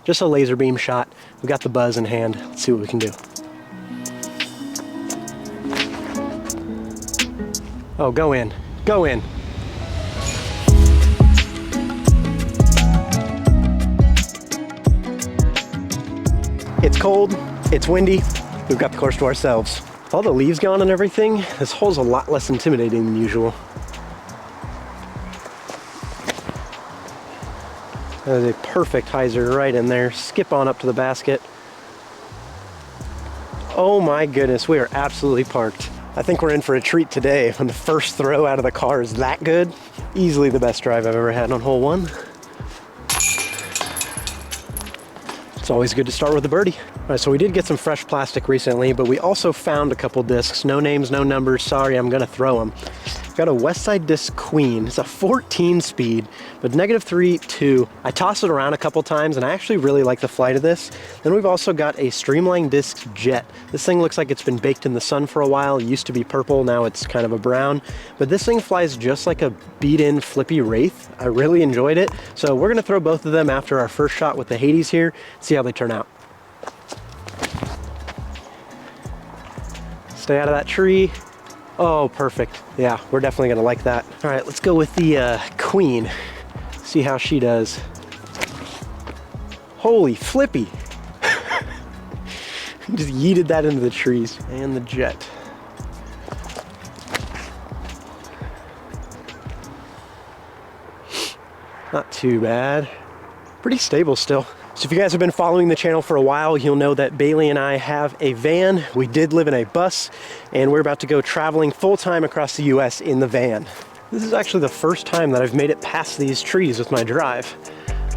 just a laser beam shot. We got the buzz in hand. Let's see what we can do. Oh, go in, go in. It's cold, it's windy, we've got the course to ourselves. With all the leaves gone and everything, this hole's a lot less intimidating than usual. That is a perfect hyzer right in there. Skip on up to the basket. Oh my goodness, we are absolutely parked. I think we're in for a treat today when the first throw out of the car is that good. Easily the best drive I've ever had on hole 1. It's always good to start with a birdie. All right, so we did get some fresh plastic recently, but we also found a couple discs. No names, no numbers. Sorry, I'm gonna throw them. Got a Westside Disc Queen. It's a 14 speed, but -3, 2. I tossed it around a couple times and I actually really like the flight of this. Then we've also got a Streamline Disc Jet. This thing looks like it's been baked in the sun for a while. It used to be purple, now it's kind of a brown. But this thing flies just like a beat-in flippy Wraith. I really enjoyed it. So we're gonna throw both of them after our first shot with the Hades here, see how they turn out. Stay out of that tree. Oh, perfect. Yeah, we're definitely gonna like that. All right, let's go with the Queen. See how she does. Holy flippy. Just yeeted that into the trees. And the Jet. Not too bad. Pretty stable still. So if you guys have been following the channel for a while, you'll know that Bailey and I have a van. We did live in a bus, and we're about to go traveling full-time across the US in the van. This is actually the first time that I've made it past these trees with my drive.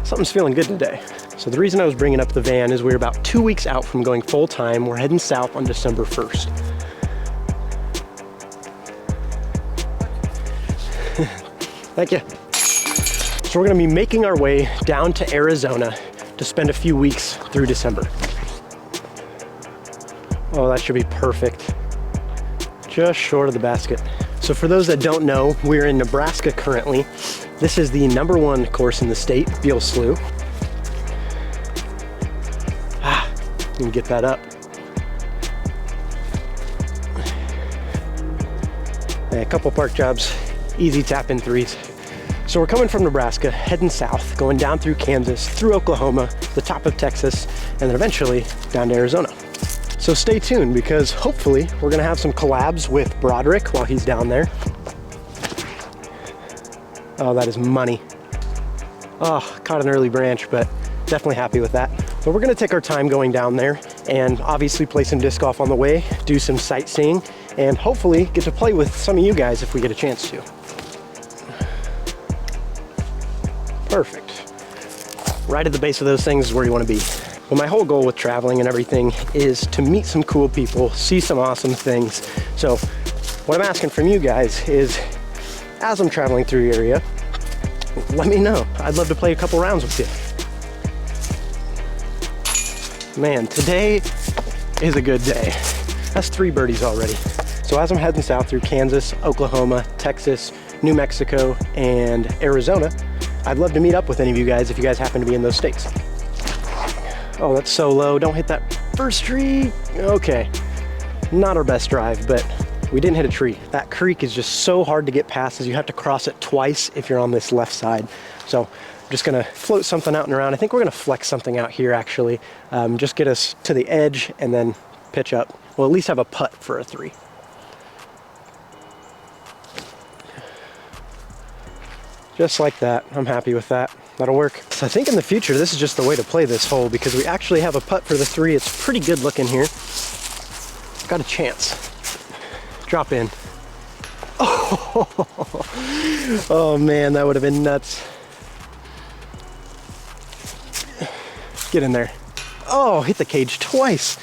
Something's feeling good today. So the reason I was bringing up the van is we're about 2 weeks out from going full-time. We're heading south on December 1st. Thank you. So we're gonna be making our way down to Arizona to spend a few weeks through December. Oh, that should be perfect. Just short of the basket. So for those that don't know, we're in Nebraska currently. This is the #1 course in the state, Beal Slough. You can get that up. A couple park jobs, easy tap in threes. So we're coming from Nebraska, heading south, going down through Kansas, through Oklahoma, the top of Texas, and then eventually down to Arizona. So stay tuned because hopefully we're gonna have some collabs with Broderick while he's down there. Oh, that is money. Oh, caught an early branch, but definitely happy with that. But we're gonna take our time going down there and obviously play some disc golf on the way, do some sightseeing, and hopefully get to play with some of you guys if we get a chance to. Perfect. Right at the base of those things is where you want to be. Well, my whole goal with traveling and everything is to meet some cool people, see some awesome things. So what I'm asking from you guys is, as I'm traveling through your area, let me know. I'd love to play a couple rounds with you. Man, today is a good day. That's 3 birdies already. So as I'm heading south through Kansas, Oklahoma, Texas, New Mexico, and Arizona, I'd love to meet up with any of you guys if you guys happen to be in those states. Oh, that's so low. Don't hit that first tree. Okay, not our best drive, but we didn't hit a tree. That creek is just so hard to get past as you have to cross it twice if you're on this left side. So I'm just gonna float something out and around. I think we're gonna flex something out here actually. Just get us to the edge and then pitch up. We'll at least have a putt for a 3. Just like that. I'm happy with that. That'll work. So I think in the future, this is just the way to play this hole because we actually have a putt for the 3. It's pretty good looking here. Got a chance. Drop in. Oh man, that would have been nuts. Get in there. Oh, hit the cage twice.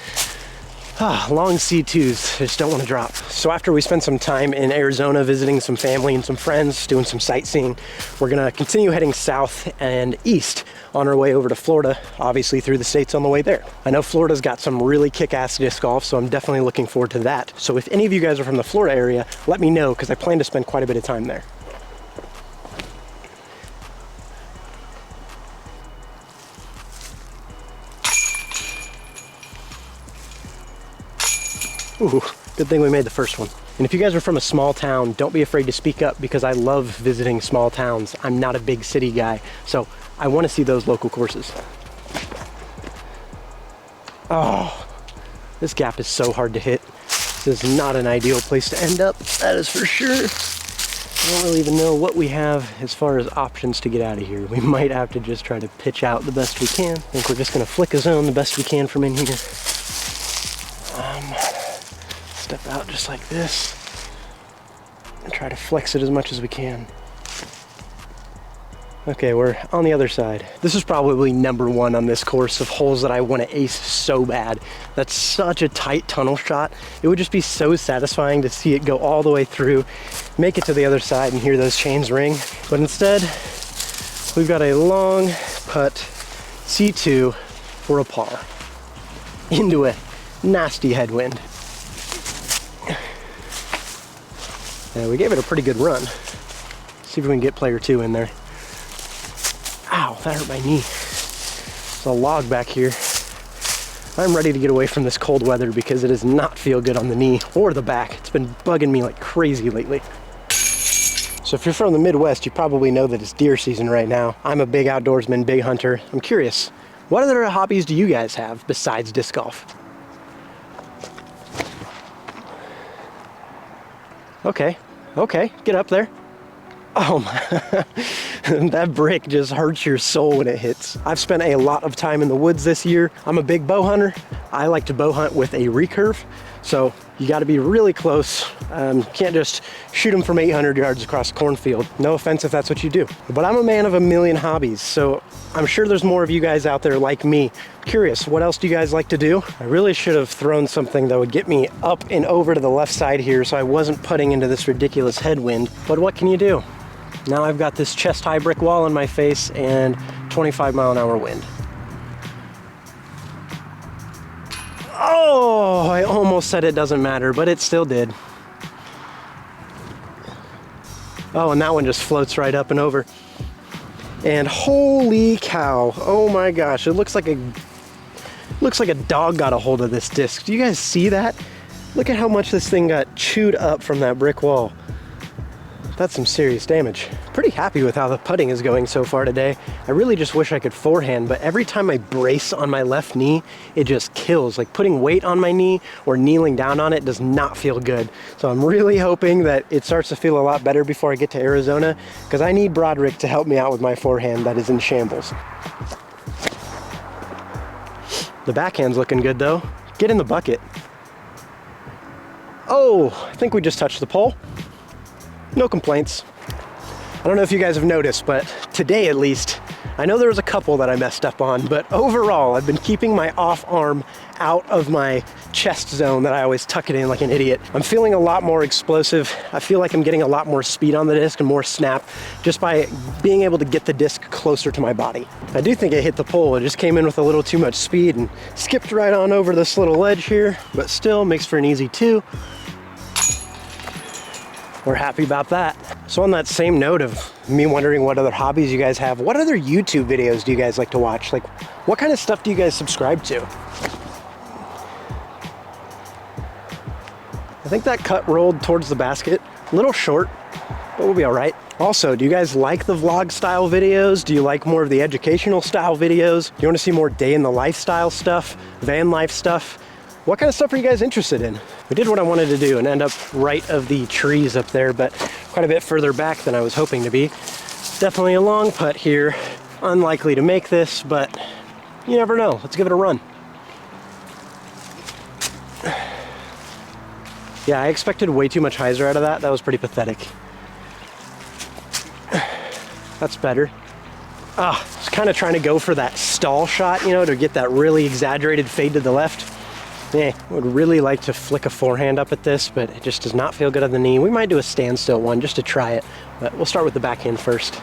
Long C2s, just don't want to drop. So after we spend some time in Arizona visiting some family and some friends, doing some sightseeing, we're gonna continue heading south and east on our way over to Florida, obviously through the states on the way there. I know Florida's got some really kick-ass disc golf, so I'm definitely looking forward to that. So if any of you guys are from the Florida area, let me know because I plan to spend quite a bit of time there. Ooh, good thing we made the first one. And if you guys are from a small town, don't be afraid to speak up because I love visiting small towns. I'm not a big city guy, so I want to see those local courses. Oh, this gap is so hard to hit. This is not an ideal place to end up, that is for sure. I don't really even know what we have as far as options to get out of here. We might have to just try to pitch out the best we can. I think we're just gonna flick a zone the best we can from in here. Step out just like this and try to flex it as much as we can. Okay, we're on the other side. This is probably number one on this course of holes that I want to ace so bad. That's such a tight tunnel shot. It would just be so satisfying to see it go all the way through, make it to the other side and hear those chains ring. But instead, we've got a long putt C2 for a par into a nasty headwind. Yeah, we gave it a pretty good run. See if we can get player 2 in there. Ow, that hurt my knee. There's a log back here. I'm ready to get away from this cold weather because it does not feel good on the knee or the back. It's been bugging me like crazy lately. So if you're from the Midwest, you probably know that it's deer season right now. I'm a big outdoorsman, big hunter. I'm curious, what other hobbies do you guys have besides disc golf? Okay, get up there. Oh my, that brick just hurts your soul when it hits. I've spent a lot of time in the woods this year. I'm a big bow hunter. I like to bow hunt with a recurve, so you gotta be really close. Can't just shoot them from 800 yards across a cornfield. No offense if that's what you do. But I'm a man of a million hobbies, so I'm sure there's more of you guys out there like me. Curious, what else do you guys like to do? I really should have thrown something that would get me up and over to the left side here so I wasn't putting into this ridiculous headwind. But what can you do? Now I've got this chest-high brick wall in my face and 25-mile-an-hour wind. Oh, I almost said it doesn't matter, but it still did. Oh, and that one just floats right up and over. And holy cow, oh my gosh, it looks like a dog got a hold of this disc. Do you guys see that? Look at how much this thing got chewed up from that brick wall. That's some serious damage. Pretty happy with how the putting is going so far today. I really just wish I could forehand, but every time I brace on my left knee, it just kills. Like putting weight on my knee or kneeling down on it does not feel good. So I'm really hoping that it starts to feel a lot better before I get to Arizona, because I need Broderick to help me out with my forehand that is in shambles. The backhand's looking good though. Get in the bucket. Oh, I think we just touched the pole. No complaints. I don't know if you guys have noticed, but today at least, I know there was a couple that I messed up on, but overall, I've been keeping my off arm out of my chest zone that I always tuck it in like an idiot. I'm feeling a lot more explosive. I feel like I'm getting a lot more speed on the disc and more snap just by being able to get the disc closer to my body. I do think it hit the pole. It just came in with a little too much speed and skipped right on over this little ledge here, but still makes for an easy 2. We're happy about that. So on that same note of me wondering what other hobbies you guys have, what other YouTube videos do you guys like to watch? Like, what kind of stuff do you guys subscribe to? I think that cut rolled towards the basket. A little short, but we'll be all right. Also, do you guys like the vlog style videos? Do you like more of the educational style videos? Do you want to see more day in the lifestyle stuff, van life stuff? What kind of stuff are you guys interested in? We did what I wanted to do and end up right of the trees up there, but quite a bit further back than I was hoping to be. Definitely a long putt here. Unlikely to make this, but you never know. Let's give it a run. Yeah, I expected way too much hyzer out of that. That was pretty pathetic. That's better. I was kind of trying to go for that stall shot, you know, to get that really exaggerated fade to the left. I would really like to flick a forehand up at this, but it just does not feel good on the knee. We might do a standstill one just to try it, but we'll start with the backhand first.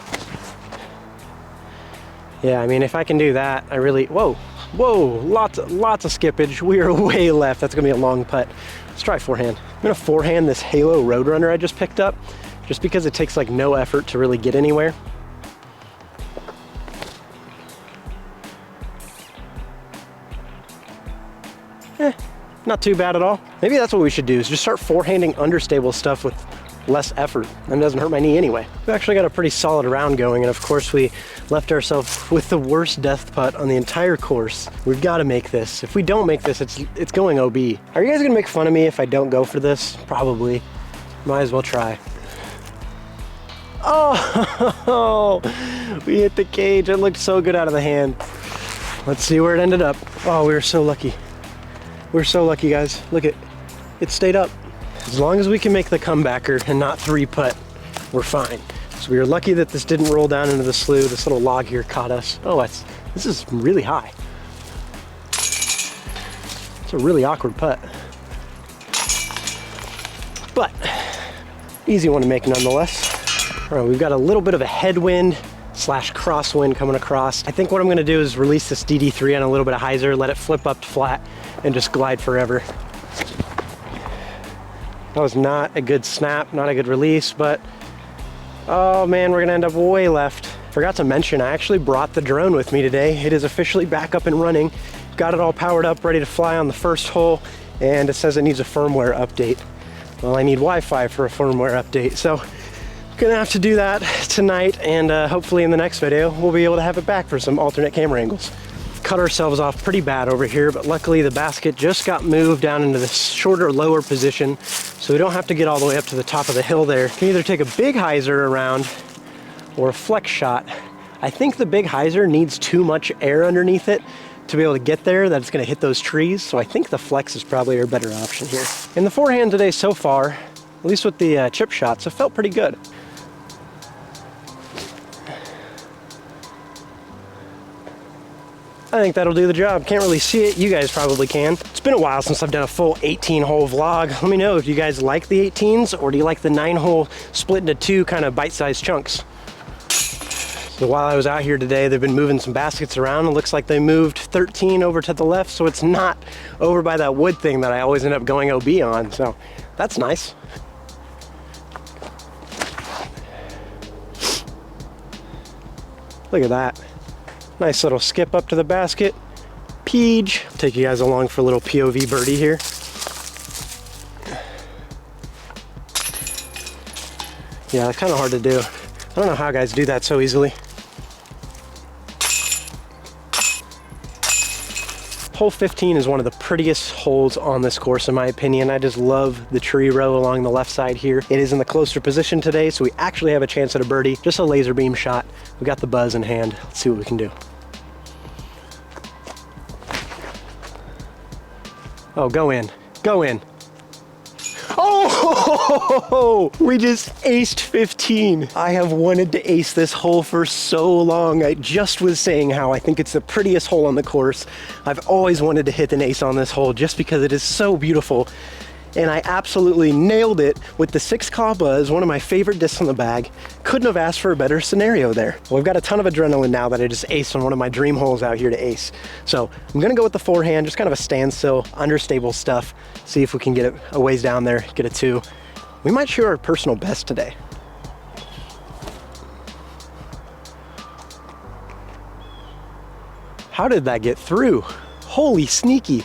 Yeah, I mean, if I can do that, I really, whoa, lots of skippage. We are way left. That's gonna be a long putt. Let's try forehand. I'm gonna forehand this Halo Roadrunner I just picked up, just because it takes like no effort to really get anywhere. Not too bad at all. Maybe that's what we should do, is just start forehanding understable stuff with less effort. And it doesn't hurt my knee anyway. We actually got a pretty solid round going, and of course we left ourselves with the worst death putt on the entire course. We've got to make this. If we don't make this, it's going OB. Are you guys gonna make fun of me if I don't go for this? Probably. Might as well try. Oh, we hit the cage. It looked so good out of the hand. Let's see where it ended up. Oh, we were so lucky. We're so lucky, guys. Look at it, stayed up. As long as we can make the comebacker and not 3-putt, we're fine. So we were lucky that this didn't roll down into the slough. This little log here caught us. Oh, this is really high. It's a really awkward putt. But easy one to make nonetheless. All right, we've got a little bit of a headwind / crosswind coming across. I think what I'm gonna do is release this DD3 on a little bit of hyzer, let it flip up to flat, and just glide forever. That was not a good snap, not a good release, but oh man, we're gonna end up way left. Forgot to mention, I actually brought the drone with me today. It is officially back up and running. Got it all powered up, ready to fly on the first hole, and it says it needs a firmware update. Well, I need Wi-Fi for a firmware update, so gonna have to do that tonight, and hopefully in the next video we'll be able to have it back for some alternate camera angles. Cut ourselves off pretty bad over here, but luckily the basket just got moved down into this shorter, lower position, so we don't have to get all the way up to the top of the hill there. Can either take a big hyzer around or a flex shot. I think the big hyzer needs too much air underneath it to be able to get there, that it's gonna hit those trees, so I think the flex is probably our better option here. In the forehand today so far, at least with the chip shots, it felt pretty good. I think that'll do the job. Can't really see it, you guys probably can. It's been a while since I've done a full 18-hole vlog. Let me know if you guys like the 18s, or do you like the 9-hole split into 2 kind of bite-sized chunks? So while I was out here today, they've been moving some baskets around. It looks like they moved 13 over to the left, so it's not over by that wood thing that I always end up going OB on, so that's nice. Look at that. Nice little skip up to the basket. Peach. Take you guys along for a little POV birdie here. Yeah, that's kind of hard to do. I don't know how guys do that so easily. Hole 15 is one of the prettiest holes on this course in my opinion. I just love the tree row along the left side here. It is in the closer position today, so we actually have a chance at a birdie. Just a laser beam shot. We got the buzz in hand. Let's see what we can do. Oh, go in, go in. Oh, we just aced 15. I have wanted to ace this hole for so long. I just was saying how I think it's the prettiest hole on the course. I've always wanted to hit an ace on this hole just because it is so beautiful. And I absolutely nailed it with the 6 buzz, one of my favorite discs in the bag. Couldn't have asked for a better scenario there. Well, we've got a ton of adrenaline now that I just aced on one of my dream holes out here to ace. So I'm gonna go with the forehand, just kind of a standstill, understable stuff. See if we can get it a ways down there, get a 2. We might shoot our personal best today. How did that get through? Holy sneaky.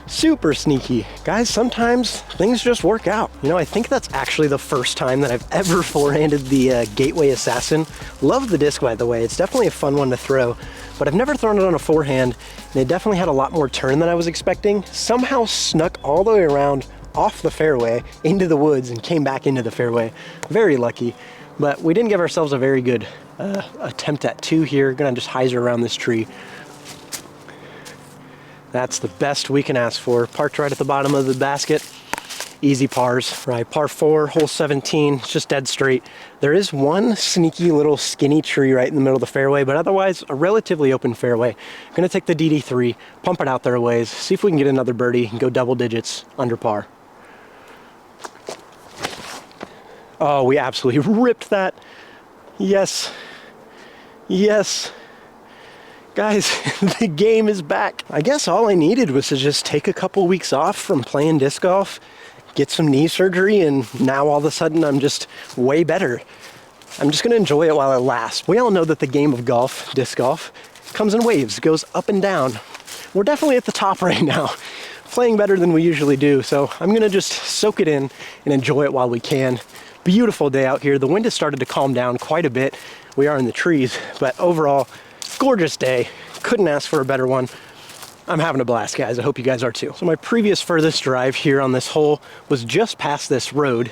Super sneaky. Guys, sometimes things just work out. You know, I think that's actually the first time that I've ever forehanded the Gateway Assassin. Love the disc, by the way. It's definitely a fun one to throw, but I've never thrown it on a forehand, and it definitely had a lot more turn than I was expecting. Somehow snuck all the way around off the fairway into the woods and came back into the fairway. Very lucky, but we didn't give ourselves a very good attempt at 2 here. Gonna just hyzer around this tree. That's the best we can ask for. Parked right at the bottom of the basket. Easy pars, right? Par 4, hole 17, it's just dead straight. There is one sneaky little skinny tree right in the middle of the fairway, but otherwise a relatively open fairway. I'm gonna take the DD3, pump it out there a ways, see if we can get another birdie and go double digits under par. Oh, we absolutely ripped that. Yes, yes. Guys, the game is back. I guess all I needed was to just take a couple weeks off from playing disc golf, get some knee surgery, and now all of a sudden I'm just way better. I'm just gonna enjoy it while it lasts. We all know that the game of golf, disc golf, comes in waves, goes up and down. We're definitely at the top right now. playing better than we usually do, so I'm gonna just soak it in and enjoy it while we can. Beautiful day out here. The wind has started to calm down quite a bit. We are in the trees, but overall, gorgeous day. Couldn't ask for a better one. I'm having a blast, guys. I hope you guys are too. So my previous furthest drive here on this hole was just past this road,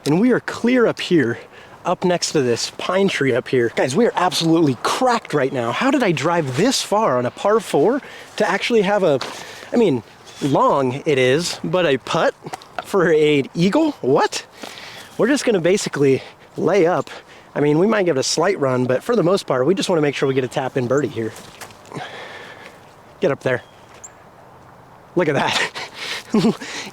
and we are clear up here, up next to this pine tree up here. Guys, we are absolutely cracked right now. How did I drive this far on a par 4 to actually have a, I mean, long it is, but a putt for an eagle? What? We're just gonna basically lay up. I mean, we might give it a slight run, but for the most part, we just wanna make sure we get a tap in birdie here. Get up there. Look at that.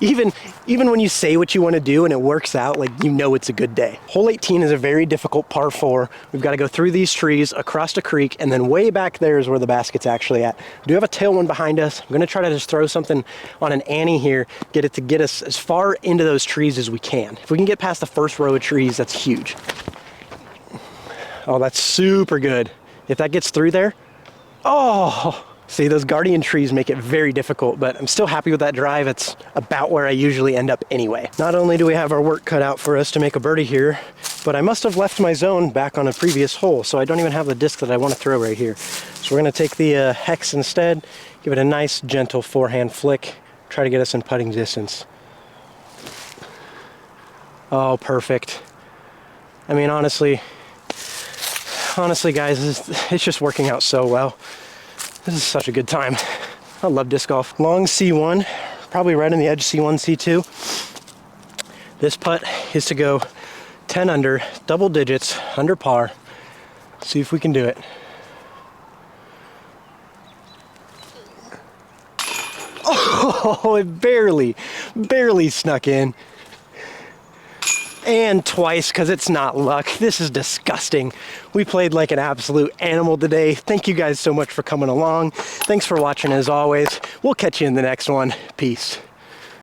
even when you say what you want to do and it works out, like, you know it's a good day. Hole 18 is a very difficult par 4. We've got to go through these trees, across a creek, and then way back there is where the basket's actually at. We do have a tailwind behind us. I'm going to try to just throw something on an Annie here, get it to get us as far into those trees as we can. If we can get past the first row of trees, that's huge. Oh, that's super good. If that gets through there, oh, see, those guardian trees make it very difficult, but I'm still happy with that drive. It's about where I usually end up anyway. Not only do we have our work cut out for us to make a birdie here, but I must have left my zone back on a previous hole, so I don't even have the disc that I want to throw right here. So we're going to take the hex instead, give it a nice gentle forehand flick, try to get us in putting distance. Oh, perfect. I mean, honestly guys, it's just working out so well. This is such a good time. I love disc golf. Long C1, probably right on the edge, C1, C2. This putt is to go 10 under, double digits, under par. See if we can do it. Oh, it barely snuck in. And twice, because it's not luck. This is disgusting. We played like an absolute animal today. Thank you guys so much for coming along. Thanks for watching as always. We'll catch you in the next one. Peace.